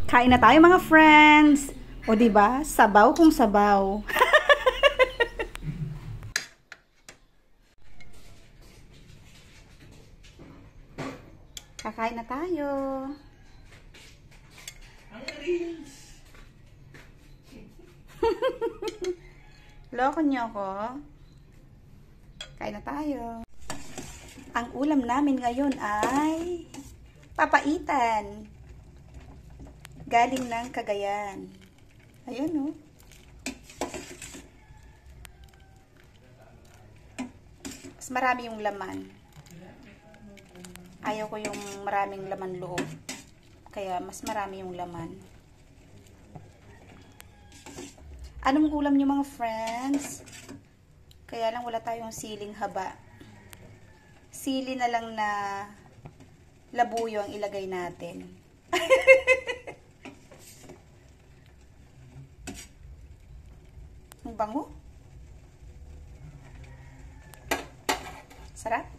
Kain na tayo mga friends. O di ba? Sabaw kung sabaw. Kakain na tayo. Loko niyo ako. Kain na tayo. Ang ulam namin ngayon ay papaitan. Galing ng Cagayan. Ayan o. Mas marami yung laman. Ayaw ko yung maraming laman loob. Kaya mas marami yung laman. Anong ulam nyo mga friends? Kaya lang wala tayong siling haba. Sili na lang na labuyo ang ilagay natin. Ang bango. Sarap.